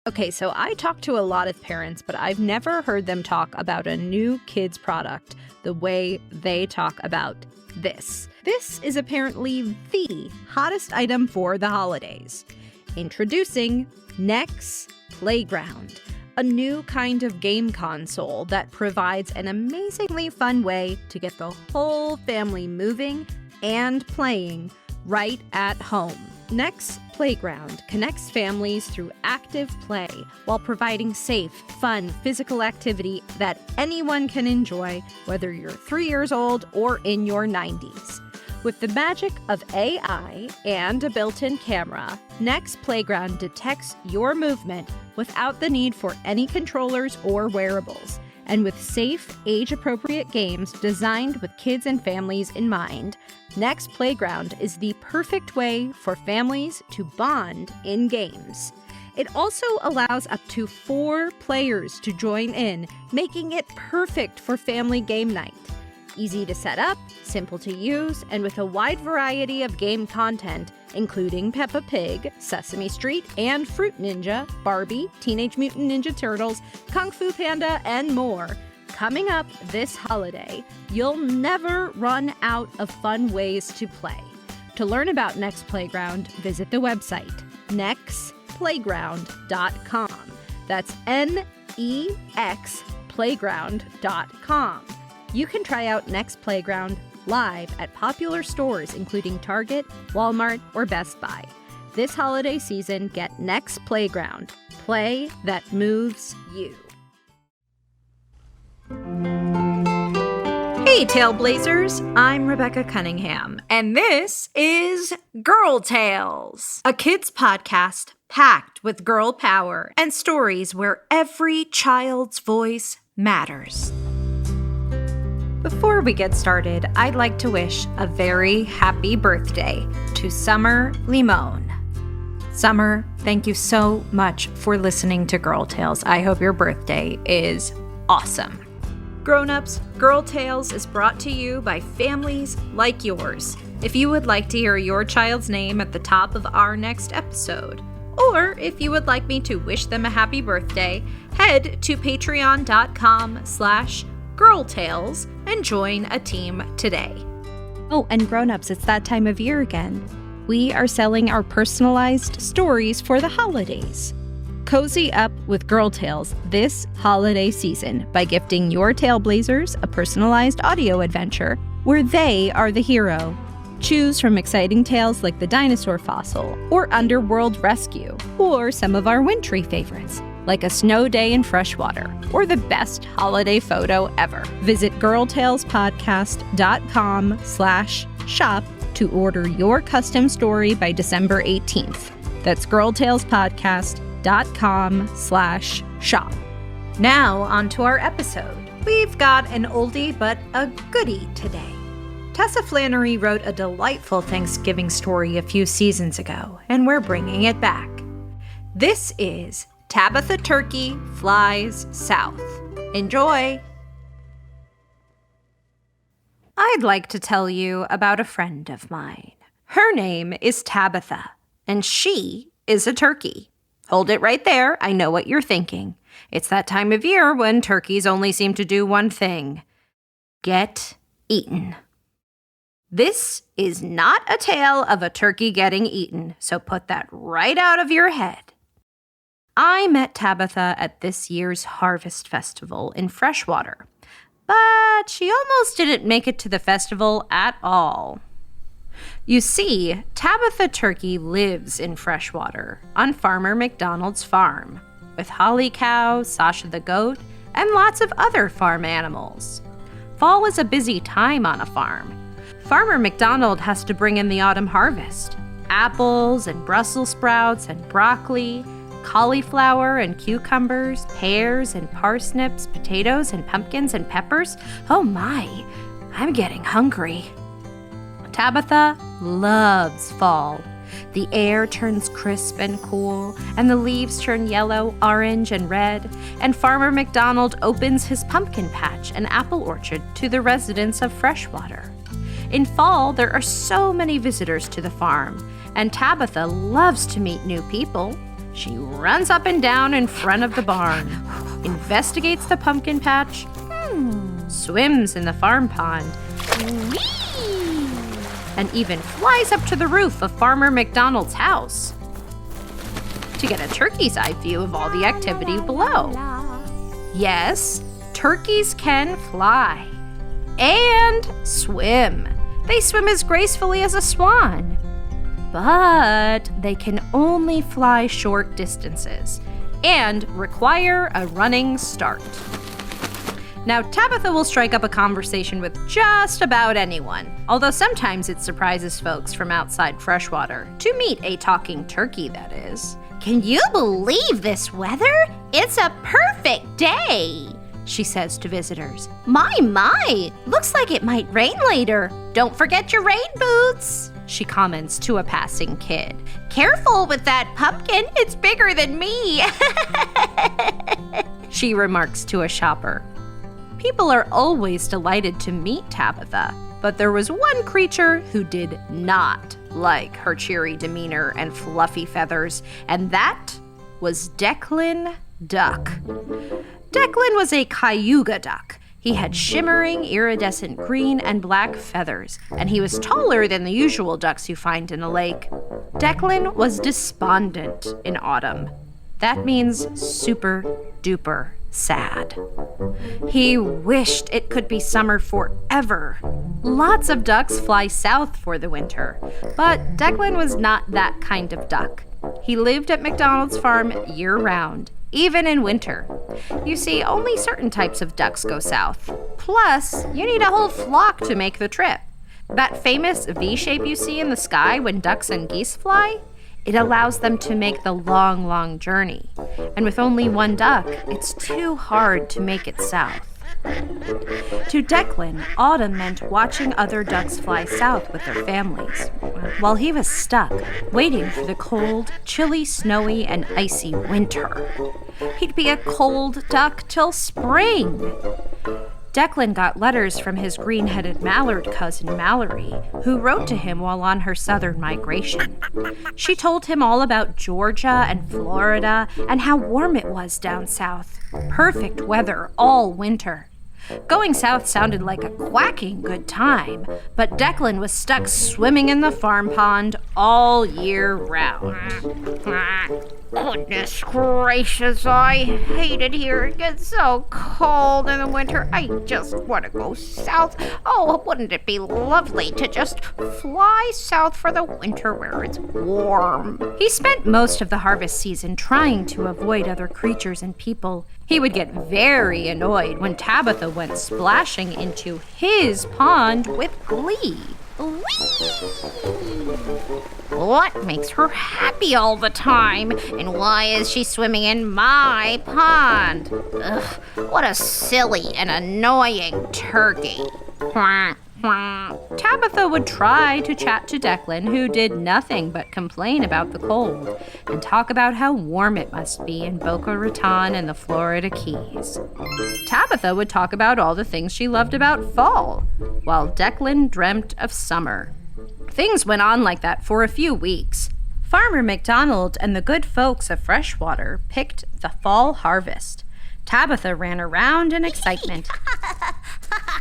Okay, so I talk to a lot of parents, but I've never heard them talk about a new kids product the way they talk about this. This is apparently the hottest item for the holidays. Introducing Next Playground, a new kind of game console that provides an amazingly fun way to get the whole family moving and playing right at home. Next Playground connects families through active play while providing safe, fun, physical activity that anyone can enjoy, whether you're 3 years old or in your 90s. With the magic of AI and a built-in camera, Next Playground detects your movement without the need for any controllers or wearables. And with safe, age-appropriate games designed with kids and families in mind, Next Playground is the perfect way for families to bond in games. It also allows up to 4 players to join in, making it perfect for family game night. Easy to set up, simple to use, and with a wide variety of game content, including Peppa Pig, Sesame Street, and Fruit Ninja, Barbie, Teenage Mutant Ninja Turtles, Kung Fu Panda, and more. Coming up this holiday, you'll never run out of fun ways to play. To learn about Next Playground, visit the website, nextplayground.com. That's nexplayground.com. You can try out Next Playground live at popular stores including Target, Walmart, or Best Buy. This holiday season, get Next Playground. Play that moves you. Hey, Tailblazers! I'm Rebecca Cunningham, and this is Girl Tales, a kids podcast packed with girl power and stories where every child's voice matters. Before we get started, I'd like to wish a very happy birthday to Summer Limon. Summer, thank you so much for listening to Girl Tales. I hope your birthday is awesome. Grownups, Girl Tales is brought to you by families like yours. If you would like to hear your child's name at the top of our next episode, or if you would like me to wish them a happy birthday, head to patreon.com/girltales and join a team today. Oh, and Grownups, it's that time of year again. We are selling our personalized stories for the holidays. Cozy up with Girl Tales this holiday season by gifting your Tailblazers a personalized audio adventure where they are the hero. Choose from exciting tales like The Dinosaur Fossil or Underworld Rescue, or some of our wintry favorites like A Snow Day in Freshwater or the best holiday photo ever. Visit girltalespodcast.com/shop to order your custom story by December 18th. That's girltalespodcast.com/shop. Now, on to our episode. We've got an oldie but a goodie today. Tessa Flannery wrote a delightful Thanksgiving story a few seasons ago, and we're bringing it back. This is Tabitha Turkey Flies South. Enjoy! I'd like to tell you about a friend of mine. Her name is Tabitha, and she is a turkey. Hold it right there. I know what you're thinking. It's that time of year when turkeys only seem to do one thing: get eaten. This is not a tale of a turkey getting eaten, so put that right out of your head. I met Tabitha at this year's Harvest Festival in Freshwater, but she almost didn't make it to the festival at all. You see, Tabitha Turkey lives in Freshwater on Farmer McDonald's farm, with Holly Cow, Sasha the goat, and lots of other farm animals. Fall is a busy time on a farm. Farmer McDonald has to bring in the autumn harvest: apples and Brussels sprouts and broccoli, cauliflower and cucumbers, pears and parsnips, potatoes and pumpkins and peppers. Oh my, I'm getting hungry. Tabitha loves fall. The air turns crisp and cool, and the leaves turn yellow, orange, and red, and Farmer McDonald opens his pumpkin patch and apple orchard to the residents of Freshwater. In fall, there are so many visitors to the farm, and Tabitha loves to meet new people. She runs up and down in front of the barn, investigates the pumpkin patch, swims in the farm pond, and even flies up to the roof of Farmer McDonald's house to get a turkey's eye view of all the activity below. Yes, turkeys can fly and swim. They swim as gracefully as a swan, but they can only fly short distances and require a running start. Now, Tabitha will strike up a conversation with just about anyone, although sometimes it surprises folks from outside Freshwater to meet a talking turkey, that is. Can you believe this weather? It's a perfect day, she says to visitors. My, looks like it might rain later. Don't forget your rain boots, she comments to a passing kid. Careful with that pumpkin, it's bigger than me, she remarks to a shopper. People are always delighted to meet Tabitha, but there was one creature who did not like her cheery demeanor and fluffy feathers, and that was Declan Duck. Declan was a cayuga duck. He had shimmering, iridescent green and black feathers, and he was taller than the usual ducks you find in a lake. Declan was despondent in autumn. That means super duper sad. He wished it could be summer forever. Lots of ducks fly south for the winter, but Declan was not that kind of duck. He lived at McDonald's farm year-round, even in winter. You see, only certain types of ducks go south. Plus, you need a whole flock to make the trip. That famous V shape you see in the sky when ducks and geese fly? It allows them to make the long, long journey. And with only one duck, it's too hard to make it south. To Declan, autumn meant watching other ducks fly south with their families, while he was stuck, waiting for the cold, chilly, snowy, and icy winter. He'd be a cold duck till spring. Declan got letters from his green-headed mallard cousin Mallory, who wrote to him while on her southern migration. She told him all about Georgia and Florida and how warm it was down south. Perfect weather all winter. Going south sounded like a quacking good time, but Declan was stuck swimming in the farm pond all year round. Goodness gracious, I hate it here. It gets so cold in the winter. I just want to go south. Oh, wouldn't it be lovely to just fly south for the winter where it's warm? He spent most of the harvest season trying to avoid other creatures and people. He would get very annoyed when Tabitha went splashing into his pond with glee. What makes her happy all the time? And why is she swimming in my pond? Ugh, what a silly and annoying turkey. Tabitha would try to chat to Declan, who did nothing but complain about the cold and talk about how warm it must be in Boca Raton and the Florida Keys. Tabitha would talk about all the things she loved about fall, while Declan dreamt of summer. Things went on like that for a few weeks. Farmer McDonald and the good folks of Freshwater picked the fall harvest. Tabitha ran around in excitement.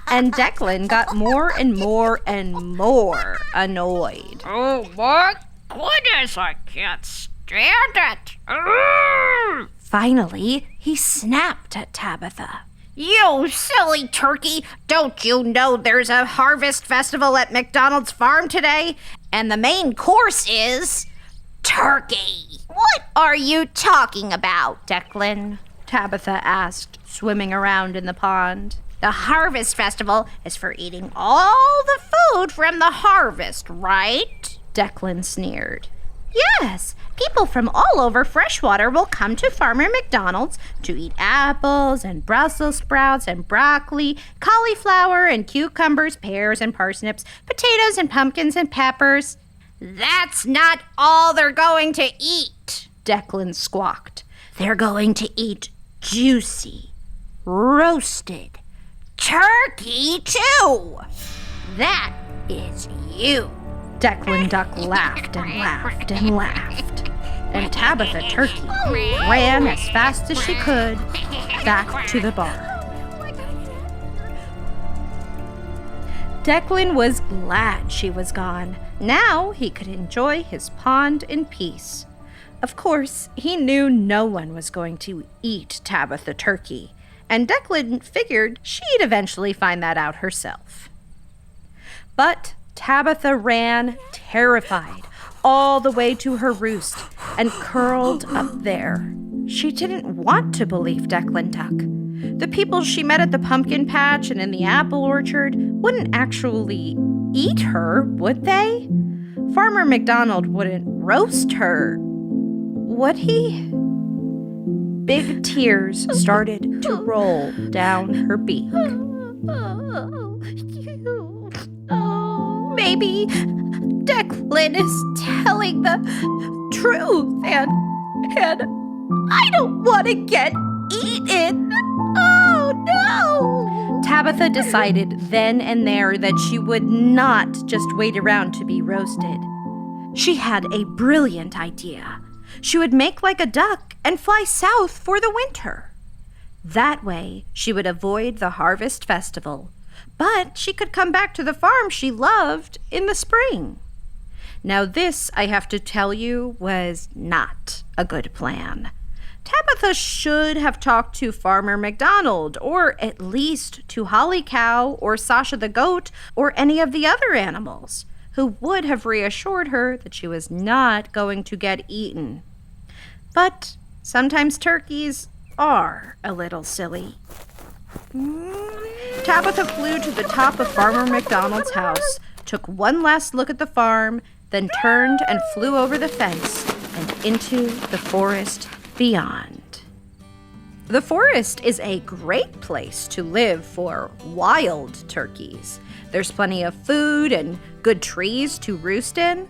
And Declan got more and more and more annoyed. Oh my goodness, I can't stand it. Finally, he snapped at Tabitha. You silly turkey! Don't you know there's a harvest festival at McDonald's farm today? And the main course is turkey. What are you talking about, Declan? Tabitha asked, swimming around in the pond. The harvest festival is for eating all the food from the harvest, right? Declan sneered. Yes, people from all over Freshwater will come to Farmer McDonald's to eat apples and Brussels sprouts and broccoli, cauliflower and cucumbers, pears and parsnips, potatoes and pumpkins and peppers. That's not all they're going to eat, Declan squawked. They're going to eat juicy, roasted turkey, too. That is you. Declan Duck laughed and laughed and laughed. and Tabitha Turkey ran as fast as she could back to the barn. Declan was glad she was gone. Now he could enjoy his pond in peace. Of course, he knew no one was going to eat Tabitha Turkey, and Declan figured she'd eventually find that out herself. But Tabitha ran, terrified, all the way to her roost and curled up there. She didn't want to believe Declan Duck. The people she met at the pumpkin patch and in the apple orchard wouldn't actually eat her, would they? Farmer McDonald wouldn't roast her, would he? Big tears started to roll down her beak. Maybe Declan is telling the truth, and I don't want to get eaten. Oh, no! Tabitha decided then and there that she would not just wait around to be roasted. She had a brilliant idea. She would make like a duck and fly south for the winter. That way, she would avoid the harvest festival, but she could come back to the farm she loved in the spring. Now this, I have to tell you, was not a good plan. Tabitha should have talked to Farmer McDonald, or at least to Holly Cow or Sasha the goat or any of the other animals, who would have reassured her that she was not going to get eaten. But sometimes turkeys are a little silly. Tabitha flew to the top of Farmer McDonald's house, took one last look at the farm, then turned and flew over the fence and into the forest beyond. The forest is a great place to live for wild turkeys. There's plenty of food and good trees to roost in.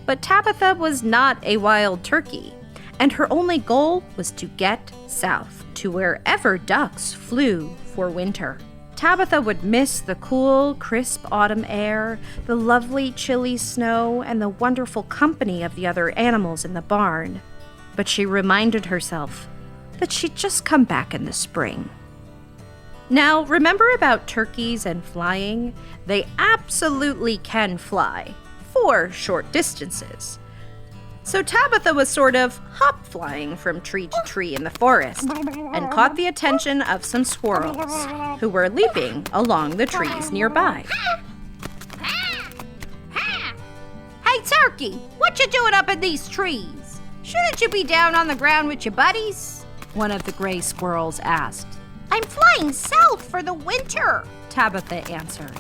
But Tabitha was not a wild turkey, and her only goal was to get south to wherever ducks flew for winter. Tabitha would miss the cool, crisp autumn air, the lovely, chilly snow, and the wonderful company of the other animals in the barn. But she reminded herself that she'd just come back in the spring. Now, remember about turkeys and flying? They absolutely can fly, for short distances. So Tabitha was sort of hop-flying from tree to tree in the forest and caught the attention of some squirrels who were leaping along the trees nearby. Hey, Turkey, what you doing up in these trees? Shouldn't you be down on the ground with your buddies? One of the gray squirrels asked. I'm flying south for the winter, Tabitha answered.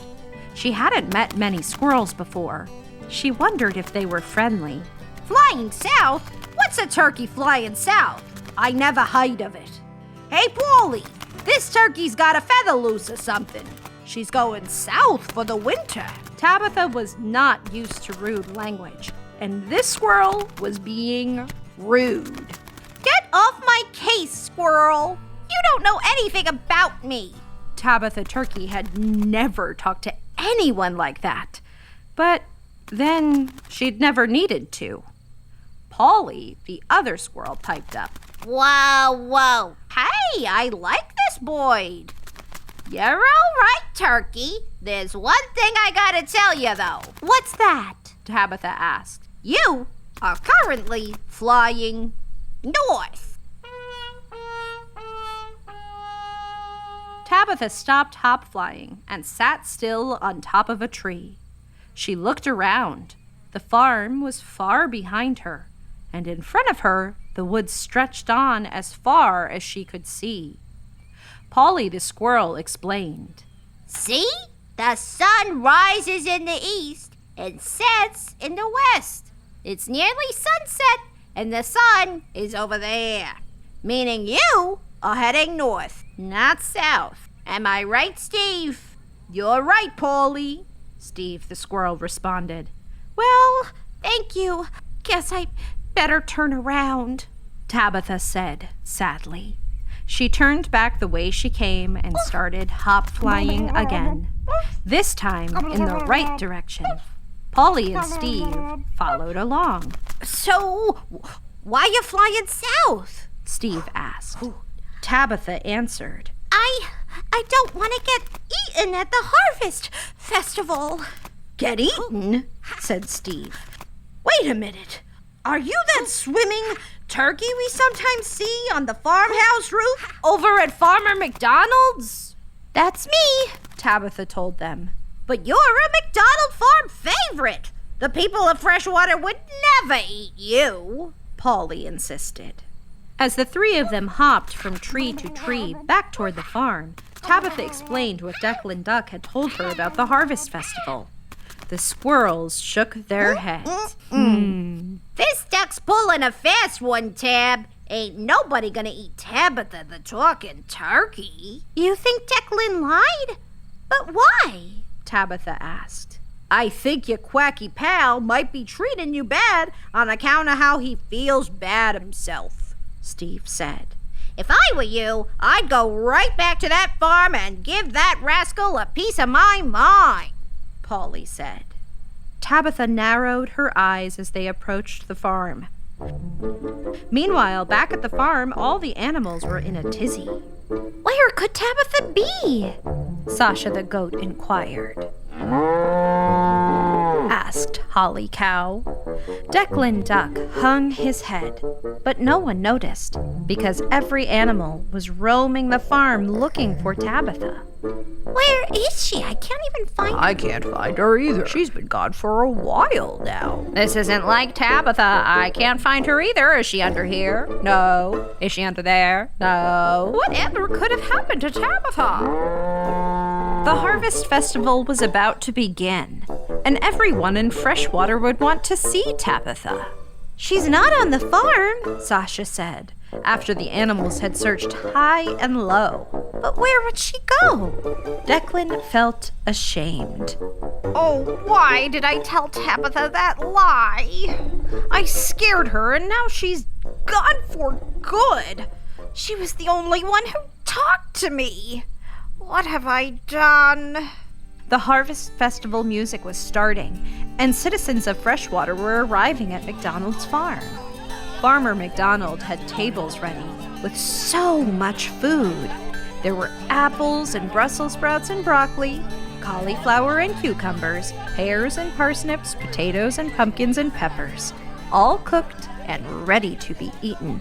She hadn't met many squirrels before. She wondered if they were friendly. Flying south? What's a turkey flying south? I never heard of it. Hey, Paulie, this turkey's got a feather loose or something. She's going south for the winter. Tabitha was not used to rude language, and this squirrel was being rude. Get off my case, squirrel. You don't know anything about me. Tabitha Turkey had never talked to anyone like that. But then she'd never needed to. Polly, the other squirrel, piped up. Whoa. Hey, I like this boy. You're all right, Turkey. There's one thing I gotta tell you, though. What's that? Tabitha asked. You are currently flying north. Tabitha stopped hop-flying and sat still on top of a tree. She looked around. The farm was far behind her, and in front of her, the woods stretched on as far as she could see. Polly the squirrel explained. See? The sun rises in the east and sets in the west. It's nearly sunset, and the sun is over there, meaning you are heading north, not south. Am I right, Steve? You're right, Polly, Steve the squirrel responded. Well, thank you. Guess I better turn around, Tabitha said sadly. She turned back the way she came and started hop-flying again, this time in the right direction. Polly and Steve followed along. So, why you flying south? Steve asked. Tabitha answered. I don't want to get eaten at the harvest festival. Get eaten? Said Steve. Wait a minute. Are you that swimming turkey we sometimes see on the farmhouse roof over at Farmer McDonald's? That's me, Tabitha told them. but you're a McDonald Farm favorite. The people of Freshwater would never eat you, Polly insisted. As the three of them hopped from tree to tree back toward the farm, Tabitha explained what Declan Duck had told her about the harvest festival. The squirrels shook their heads. This duck's pulling a fast one, Tab. Ain't nobody gonna eat Tabitha the talking turkey. You think Declan lied? But why? Tabitha asked. I think your quacky pal might be treating you bad on account of how he feels bad himself, Steve said. If I were you, I'd go right back to that farm and give that rascal a piece of my mind, Polly said. Tabitha narrowed her eyes as they approached the farm. Meanwhile, back at the farm, all the animals were in a tizzy. Where could Tabitha be? Sasha the goat inquired. Asked Holly Cow. Declan Duck hung his head, but no one noticed because every animal was roaming the farm looking for Tabitha. Where is she? I can't even find her. I can't find her either. She's been gone for a while now. This isn't like Tabitha. I can't find her either. Is she under here? No. Is she under there? No. Whatever could have happened to Tabitha? The harvest festival was about to begin, and everyone in Freshwater would want to see Tabitha. She's not on the farm, Sasha said, after the animals had searched high and low. But where would she go? Declan felt ashamed. Oh, why did I tell Tabitha that lie? I scared her and now she's gone for good. She was the only one who talked to me. What have I done? The harvest festival music was starting, and citizens of Freshwater were arriving at McDonald's farm. Farmer McDonald had tables ready with so much food. There were apples and Brussels sprouts and broccoli, cauliflower and cucumbers, pears and parsnips, potatoes and pumpkins and peppers, all cooked and ready to be eaten.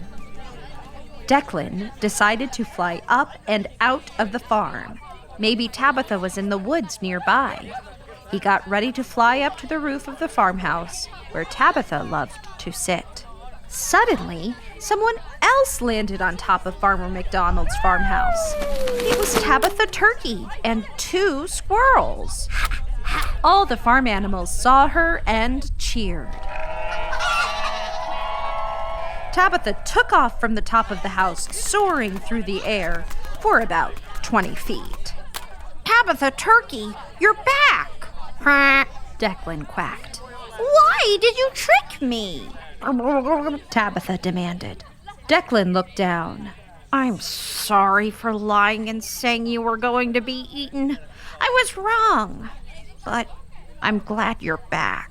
Declan decided to fly up and out of the farm. Maybe Tabitha was in the woods nearby. He got ready to fly up to the roof of the farmhouse, where Tabitha loved to sit. Suddenly, someone else landed on top of Farmer McDonald's farmhouse. It was Tabitha Turkey and 2 squirrels. All the farm animals saw her and cheered. Tabitha took off from the top of the house, soaring through the air for about 20 feet. Tabitha Turkey, you're back. Declan quacked. Why did you trick me? Tabitha demanded. Declan looked down. I'm sorry for lying and saying you were going to be eaten. I was wrong. But I'm glad you're back.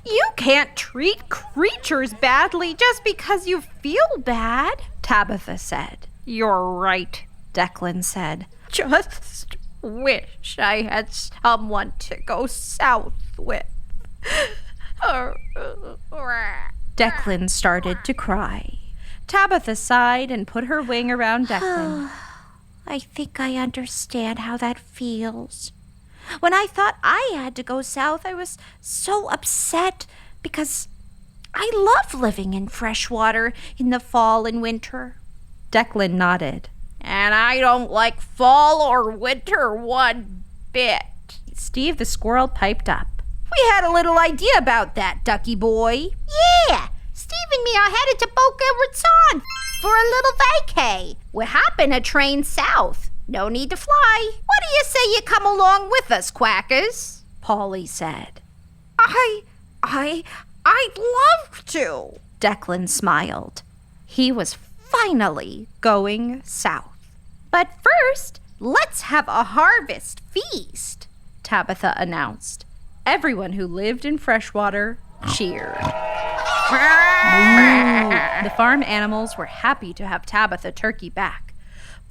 You can't treat creatures badly just because you feel bad, Tabitha said. You're right, Declan said. Just wish I had someone to go south with. Declan started to cry. Tabitha sighed and put her wing around Declan. I think I understand how that feels. When I thought I had to go south, I was so upset because I love living in Freshwater in the fall and winter. Declan nodded. And I don't like fall or winter one bit. Steve the squirrel piped up. We had a little idea about that, Ducky boy. Yeah, Steve and me are headed to Boca Raton for a little vacay. We're hopping a train south. No need to fly. What do you say you come along with us, quackers? Polly said. I'd love to. Declan smiled. He was finally going south. But first, let's have a harvest feast, Tabitha announced. Everyone who lived in Freshwater cheered. The farm animals were happy to have Tabitha Turkey back.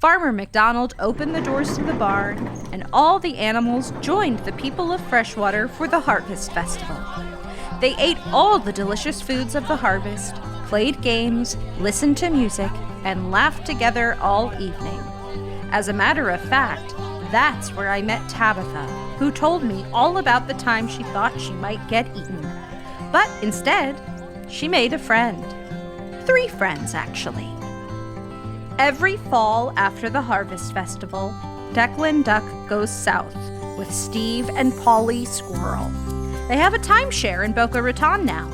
Farmer McDonald opened the doors to the barn, and all the animals joined the people of Freshwater for the Harvest Festival. They ate all the delicious foods of the harvest, played games, listened to music, and laughed together all evening. As a matter of fact, that's where I met Tabitha, who told me all about the time she thought she might get eaten. But instead, she made a friend. 3 friends, actually. Every fall after the Harvest Festival, Declan Duck goes south with Steve and Polly Squirrel. They have a timeshare in Boca Raton now.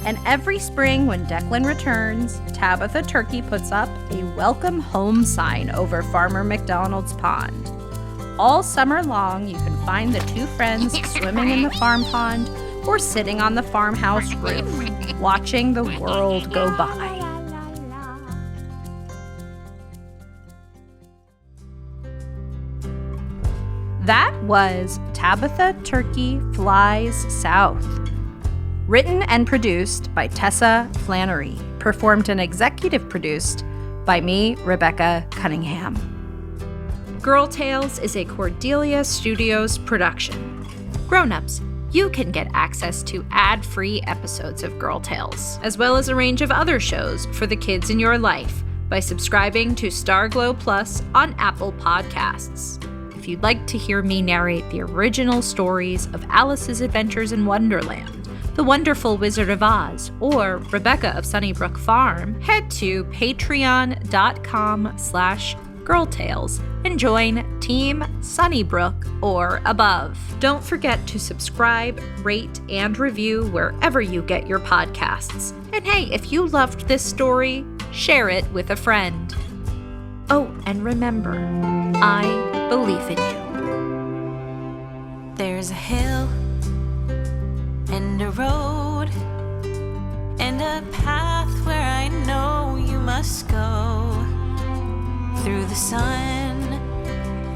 And every spring when Declan returns, Tabitha Turkey puts up a welcome home sign over Farmer McDonald's pond. All summer long, you can find the 2 friends swimming in the farm pond or sitting on the farmhouse roof, watching the world go by. That was Tabitha Turkey Flies South. Written and produced by Tessa Flannery. Performed and executive produced by me, Rebecca Cunningham. Girl Tales is a Cordelia Studios production. Grownups, you can get access to ad-free episodes of Girl Tales, as well as a range of other shows for the kids in your life by subscribing to Starglow Plus on Apple Podcasts. If you'd like to hear me narrate the original stories of Alice's Adventures in Wonderland, The Wonderful Wizard of Oz, or Rebecca of Sunnybrook Farm, head to patreon.com/girltales and join Team Sunnybrook or above. Don't forget to subscribe, rate, and review wherever you get your podcasts. And hey, if you loved this story, share it with a friend. Oh, and remember, I believe in you. There's a hill and a road and a path where I know you must go. Through the sun,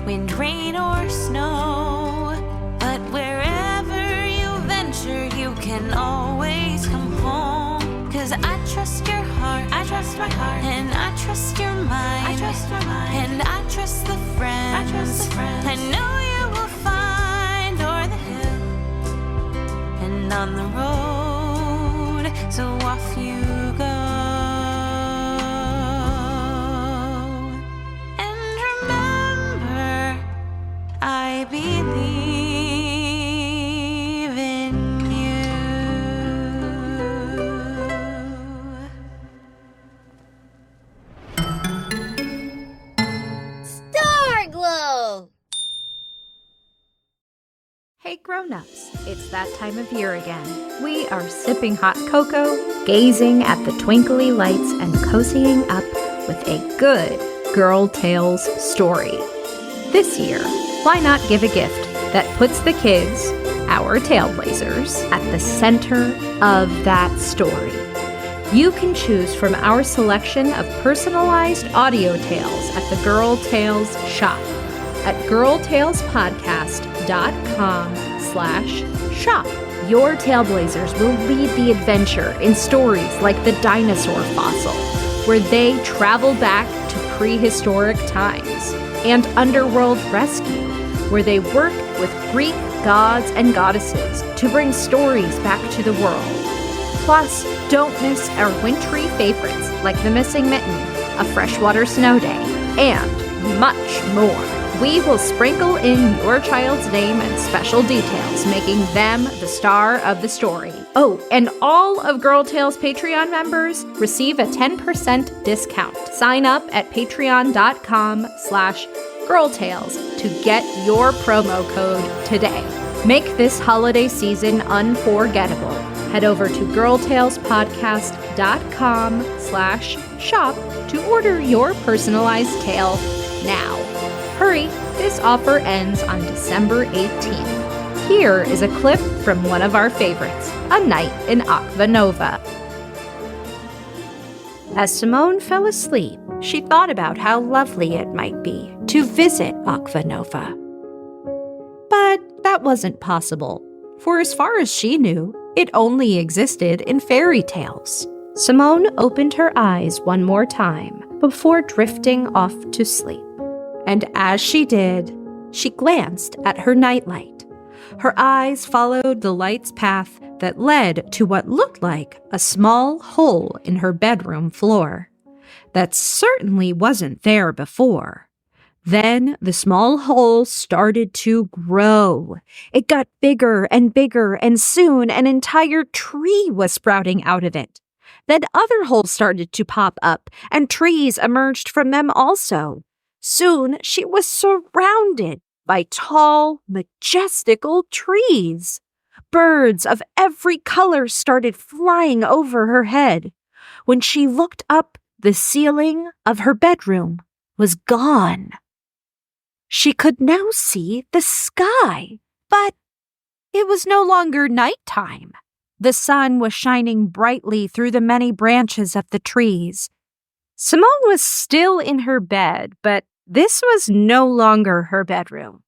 wind, rain, or snow. But wherever you venture, you can always come home. 'Cause I trust your heart, I trust my heart, and I trust your mind, I trust my mind, and I trust the friends, I trust the friends. I know you will find o'er the hill and on the road, so off you go. And remember, I believe in you. Starglow! Hey grown-ups, it's that time of year again. We are sipping hot cocoa, gazing at the twinkly lights, and cozying up with a good Girl Tales story. This year, why not give a gift that puts the kids, our Tailblazers, at the center of that story? You can choose from our selection of personalized audio tales at the Girl Tales shop at girltalespodcast.com/shop. Your Tailblazers will lead the adventure in stories like The Dinosaur Fossil, where they travel back to prehistoric times, and Underworld Rescue, where they work with Greek gods and goddesses to bring stories back to the world. Plus, don't miss our wintry favorites like The Missing Mitten, A Freshwater Snow Day, and much more. We will sprinkle in your child's name and special details, making them the star of the story. Oh, and all of Girl Tales Patreon members receive a 10% discount. Sign up at patreon.com/girltales to get your promo code today. Make this holiday season unforgettable. Head over to girltalespodcast.com/shop to order your personalized tale now. Hurry, this offer ends on December 18th. Here is a clip from one of our favorites, A Night in Aquanova. As Simone fell asleep, she thought about how lovely it might be to visit Aquanova. But that wasn't possible, for as far as she knew, It only existed in fairy tales. Simone opened her eyes one more time before drifting off to sleep. And as she did, she glanced at her nightlight. Her eyes followed the light's path that led to what looked like a small hole in her bedroom floor. That certainly wasn't there before. Then the small hole started to grow. It got bigger, and soon an entire tree was sprouting out of it. Then other holes started to pop up, and trees emerged from them also. Soon she was surrounded by tall, majestical trees. Birds of every color started flying over her head. When she looked up, the ceiling of her bedroom was gone. She could now see the sky, but it was no longer nighttime. The sun was shining brightly through the many branches of the trees. Simone was still in her bed, but this was no longer her bedroom.